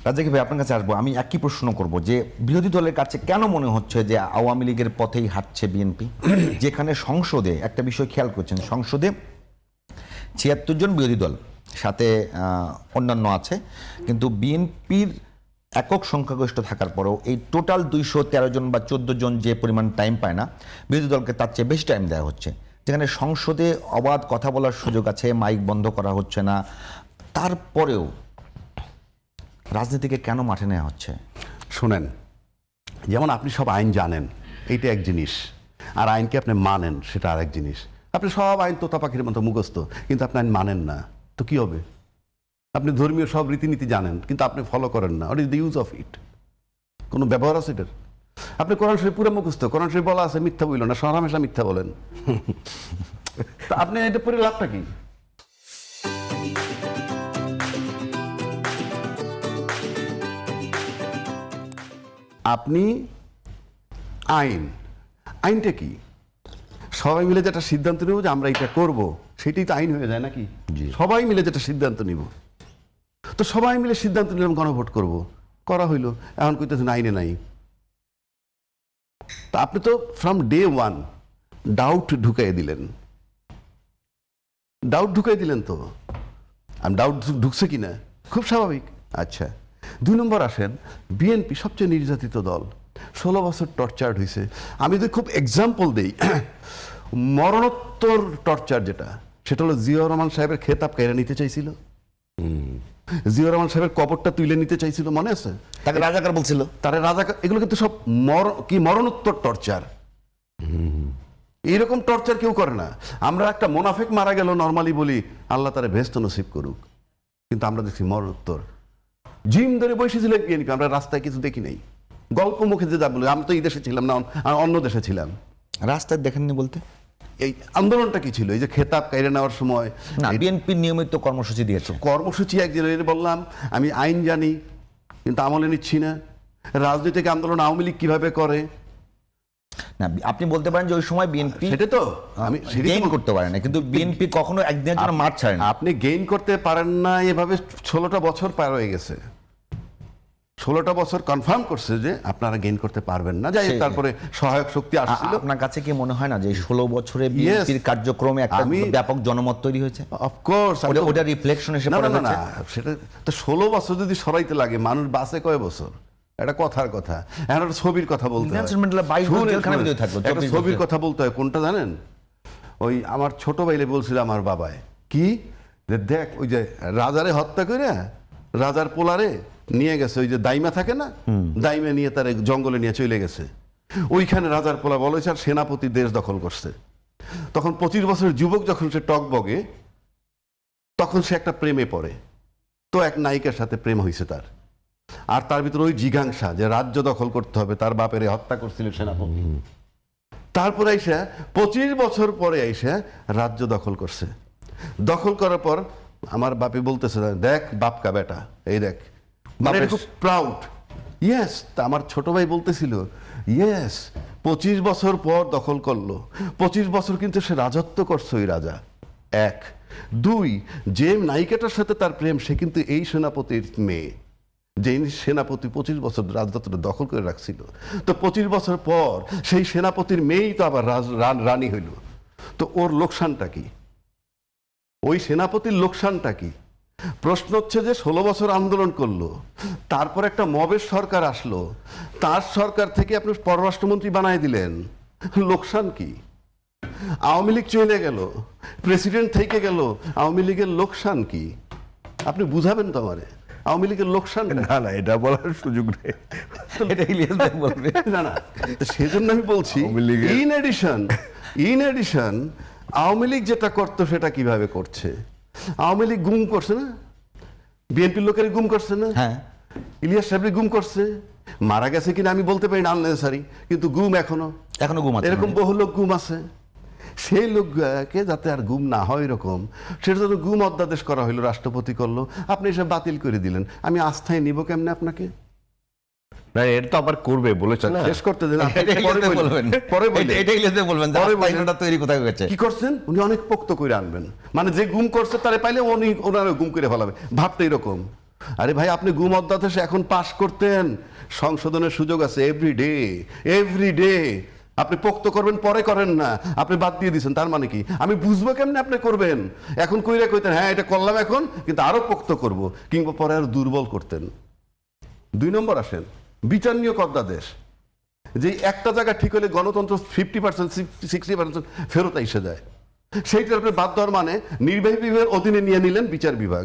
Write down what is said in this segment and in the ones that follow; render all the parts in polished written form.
রাজাকি ভাই, আপনার কাছে আসবো। আমি একই প্রশ্ন করব যে বিরোধী দলের কাছে কেন মনে হচ্ছে যে আওয়ামী লীগের পথেই হাঁটছে বিএনপি, যেখানে সংসদে একটা বিষয় খেয়াল করছেন, সংসদে ৭৬ জন বিরোধী দল, সাথে অন্যান্য আছে, কিন্তু বিএনপির একক সংখ্যাগরিষ্ঠ থাকার পরেও এই টোটাল ২১৩ জন বা ১৪ জন যে পরিমাণ টাইম পায় না, বিরোধী দলকে তার চেয়ে বেশি টাইম দেওয়া হচ্ছে, যেখানে সংসদে অবাধ কথা বলার সুযোগ আছে, মাইক বন্ধ করা হচ্ছে না, তারপরেও রাজনীতিকে কেন মাঠে নেওয়া হচ্ছে? শোনেন, যেমন আপনি সব আইন জানেন, এইটা এক জিনিস, আর আইনকে আপনি মানেন সেটা আরেক জিনিস। আপনি সব আইন তোতা পাখির মতো মুখস্থ, কিন্তু আপনি আইন মানেন না, তো কি হবে? আপনি ধর্মীয় সব রীতিনীতি জানেন, কিন্তু আপনি ফলো করেন না। What is the use of it? কোনো ব্যবহার আছে এটার? আপনি কোরআন শরীফ পুরো মুখস্থ, কোরআন শরীফ বলা আছে মিথ্যা বলল না, সরহামেশা মিথ্যা বলেন। তা আপনি এটা পড়ে লাভটা কি? আপনি আইনটা কি? সবাই মিলে যেটা সিদ্ধান্ত নেব যে আমরা এটা করব, সেটাই তো আইন হয়ে যায় নাকি? সবাই মিলে যেটা সিদ্ধান্ত নিব, তো সবাই মিলে সিদ্ধান্ত নিলাম গণভোট করব, করা হইলো, এখন কইতেছেন আইনে নাই। তা আপনি তো ফ্রম ডে ওয়ান ডাউট ঢুকাই দিলেন, তো আমি ডাউট ঢুকছে কিনা খুব স্বাভাবিক। আচ্ছা, ২ নম্বর আসেন, বিএনপি সবচেয়ে নির্যাতিত দল, ১৬ বছর টর্চার্ড হয়েছে। আমি যদি খুব এক্সাম্পল দিই, মরণোত্তর টর্চার যেটা, সেটা হলো জিয়াউর রহমান সাহেবের খেতাব কেড়ে নিতে চাইছিল, জিয়াউর রহমান সাহেবের কবরটা তুলে নিতে চাইছিল, মনে আছে? তাকে রাজাকার বলছিল, তারা রাজাকার। এগুলো কিন্তু সব মরণোত্তর টর্চার। এইরকম টর্চার কেউ করে না। আমরা একটা মোনাফেক মারা গেল নর্মালি বলি আল্লাহ তারা ভেস্ত নসিব করুক, কিন্তু আমরা দেখছি মরণোত্তর জিম ধরে বসেছিল বিএনপি, আমরা রাস্তায় কিছু দেখি নাই। গল্প মুখে যে যা বলি, আমি তো এই দেশে ছিলাম না, অন্য দেশে ছিলাম। রাস্তায় দেখেননি বলতে? এই আন্দোলনটা কি ছিল? এই যে খেতাব কেড়ে নেওয়ার সময় না, বিএনপি নিয়মিত কর্মসূচি দিয়েছে। কর্মসূচি একদিন বললাম, আমি আইন জানি কিন্তু আমলে নিচ্ছি না। রাজনৈতিক আন্দোলন আওয়ামী লীগ কিভাবে করে না, আপনি বলতে পারেন যে ওই সময় বিএনপি সেটা তো আমি গেইন করতে পারে না, কিন্তু বিএনপি কখনো একদিনের জন্য মাঠ ছাড়ে না। আপনি গেইন করতে পারেন না, এভাবে ১৬টা বছর পার হয়ে গেছে। ১৬টা বছর কনফার্ম করছে যে আপনারা গেইন করতে পারবেন না। যাই হোক, তারপরে সহায়ক শক্তি আসছিল। আপনার কাছে কি মনে হয় না যে ১৬ বছরে বিএনপির কার্যক্রমে একটা ব্যাপক জনমত তৈরি হয়েছে? অফকোর্স, ওটা রিফ্লেকশন এসে পড়ে না, সেটা তো 16 বছর যদি সরাইতে লাগে, মানুষ বাঁচে কয় বছর? এটা কথার কথা। এখন একটা ছবির কথা বলতে হয়, একটা ছবির কথা বলতে হয়। কোনটা জানেন? ওই আমার ছোট ভাইলে বলছিল আমার বাবায়, কি দেখ, ওই যে রাজারে হত্যা করে রাজার পোলারে নিয়ে গেছে, ওই যে দাইমা থাকে না, দাইমা নিয়ে তার জঙ্গলে নিয়ে চলে গেছে। ওইখানে রাজার পোলা বলেছে আর সেনাপতি দেশ দখল করছে। তখন 25 বছরের যুবক যখন সে টক বগে, তখন সে একটা প্রেমে পড়ে। তো এক নায়িকার সাথে প্রেম হয়েছে তার, আর তার ভিতরে ওই জিজ্ঞাসা যে রাজ্য দখল করতে হবে, তার বাপের হত্যা করছিল সেনাপতি। তারপরে আইসা 25 বছর পরে আইসা রাজ্য দখল করছে। দখল করার পর আমার বাপে বলতেছে, দেখ বাপকা বেটা, এই দেখ, মানে খুব প্রাউড। ইয়েস, তা আমার ছোট ভাই বলতেছিল, ইয়েস 25 বছর পর দখল করলো। 25 বছর কিন্তু সে রাজত্ব করছে ওই রাজা। 1, 2, যে নায়িকাটার সাথে তার প্রেম, সে কিন্তু এই সেনাপতির মেয়ে, যে সেনাপতি 25 বছর রাজত্বটা দখল করে রাখছিল। তো 25 বছর পর সেই সেনাপতির মেয়েই তো আবার রানী হইল। তো ওর লোকসানটা কি? ওই সেনাপতির লোকসানটা কি? প্রশ্ন হচ্ছে যে 16 বছর আন্দোলন করলো, তারপর একটা মবের সরকার আসলো, তার সরকার থেকে আপনি পররাষ্ট্রমন্ত্রী বানায় দিলেন, লোকসান কি? আওয়ামী লীগ চলে গেল, প্রেসিডেন্ট থেকে গেল, আওয়ামী লীগের লোকসান কি? আপনি বুঝাবেন তো আমারে আওয়ামী লীগের লোকসান? না, এটা বলার সুযোগ নেই, এটা ইলিয়াস ভাই বলবে। না, সেজন্য আমি বলছি, ইন এডিশন আওয়ামী লীগ যেটা করতো সেটা কিভাবে করছে? আওয়ামী লীগ গুম করছে না, বিএনপির লোকের গুম করছে না, হ্যাঁ, ইলিয়াস সাহেবের গুম করছে। মারা গেছে কিনা আমি বলতে পারি না, আননেসারি, কিন্তু গুম এখনো গুম আছে, এরকম বহু লোক গুম আছে। সেই লোককে যাতে আর গুম না হয় এরকম, সেটা তো গুম অধ্যাদেশ করা হইলো, রাষ্ট্রপতি করলো, আপনি এসে বাতিল করে দিলেন। আমি আস্থায় নিব কেমনে আপনাকে? না, এটা তো আবার করবে বলেছে না, শেষ করতে দিন, কি করছেন উনি অনেক পোক্ত করে আনবেন, মানে যে গুম করছে তারে পাইলে উনি ওনারা গুম করে ফেলাবে, ভাবতে এরকম। আরে ভাই, আপনি গুম অধ্যাদেশে এখন পাশ করতেন, সংশোধনের সুযোগ আছে এভরি ডে। আপনি পোক্ত করবেন, পরে করেন না, আপনি বাদ দিয়ে দিচ্ছেন। তার মানে কি? আমি বুঝবো কেমনে আপনি করবেন? এখন কইরা কইতেন হ্যাঁ এটা করলাম এখন, কিন্তু আরো পোক্ত করব, কিংবা পরে আরো দুর্বল করতেন। 2 নম্বর আসেন বিচার নিয়োগ অধ্যাদেশ, যে একটা জায়গা ঠিক হলে গণতন্ত্র 50% 60% ফেরত এসে যায়, সেইটার উপরে বাদ দেওয়ার মানে নির্বাহী বিভাগের অধীনে নিয়ে নিলেন বিচার বিভাগ।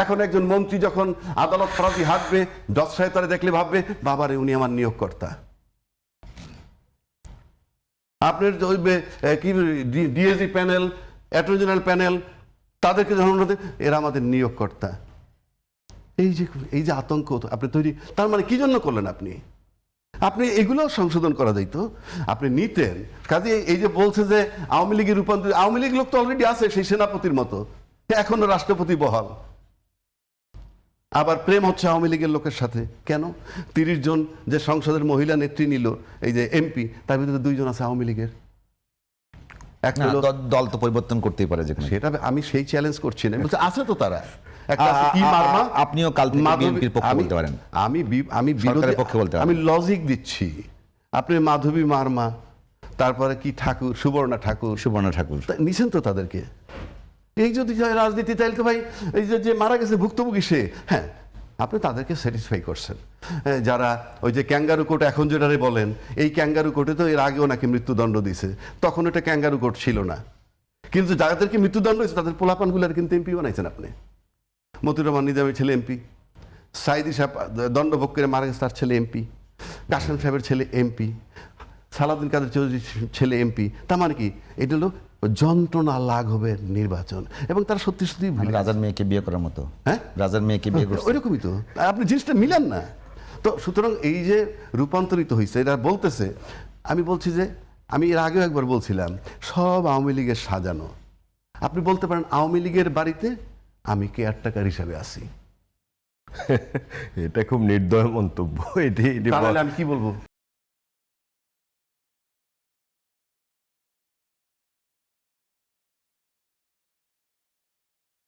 এখন একজন মন্ত্রী যখন আদালত ফরাতি হাঁটবে, জজ সাহেব তারা দেখলে ভাববে বাবারে উনি আমার নিয়োগকর্তা। আপনার ওই কি DAC panel, attorney general panel, তাদেরকে যখন এরা আমাদের নিয়োগকর্তা। এই যে আতঙ্ক আপনি তৈরি, তার মানে কি জন্য করলেন আপনি? আপনি এগুলো সংশোধন করা যাইতো, আপনি নিতেন। কাজে এই যে বলছে যে আওয়ামী লীগের রূপান্তর, আওয়ামী লীগ লোক তো অলরেডি আছে সেই সেনাপতির মতো, এখনো রাষ্ট্রপতি বহাল। আবার প্রেম হচ্ছে আওয়ামী লীগের লোকের সাথে। কেন? 30 জন যে সংসদের মহিলা নেত্রী নিল, এই যে এমপি, তার ভিতরে 2 জন আছে আওয়ামী লীগের। দল তো পরিবর্তন করতেই পারে, যেখানে সেটা আমি সেই চ্যালেঞ্জ করছি না, বলছে আছে তো তারা। একটা আছে কি মারমা, আপনিও কাল থেকে বিএনপির পক্ষে বলতে পারেন। আমি সরকারের পক্ষে বলতে পারেন। আমি লজিক দিচ্ছি। আপনি মাধবী মারমা, তারপরে কি ঠাকুর, সুবর্ণা ঠাকুর নিছেন তো তাদেরকে। এই যদি রাজনীতি চাইলে তো ভাই, এই যে মারা গেছে ভুক্তভোগী সে, হ্যাঁ আপনি তাদেরকে স্যাটিসফাই করছেন। যারা ওই যে ক্যাঙ্গারু কোর্ট এখন যেটারে বলেন, এই ক্যাঙ্গারু কোর্টে তো এর আগেও নাকি মৃত্যুদণ্ড দিছে, তখন এটা ক্যাঙ্গারু কোর্ট ছিল না। কিন্তু যাদেরকে মৃত্যুদণ্ড হয়েছে তাদের পোলাপানগুলার কিন্তু এমপি বানাইছেন আপনি। মতিউর রহমান নিজামের ছেলে এমপি, সাইদি সাহেব দণ্ডভোগ করে মারা গেছে, তার ছেলে এমপি, কাশেম সাহেবের ছেলে এমপি, সালাউদ্দিন কাদের চৌধুরীর ছেলে এমপি। তার মানে কি? এটা হলো যন্ত্রণা লাঘবের নির্বাচন। এবং তারা সত্যি সত্যি রাজার মেয়েকে বিয়ে করার মতো। হ্যাঁ, রাজার মেয়েকে বিয়ে করছে, ওইরকমই তো। আপনি জিনিসটা মিলান না তো। সুতরাং এই যে রূপান্তরিত হয়েছে, এরা বলতেছে, আমি বলছি যে আমি এর আগেও একবার বলছিলাম সব আওয়ামী লীগের সাজানো। আপনি বলতে পারেন আওয়ামী লীগের বাড়িতে আমি কেয়ারটেকার হিসাবে আছি। এটা খুব নির্দয় মন্তব্য। এটি তাহলে আমি কি বলবো?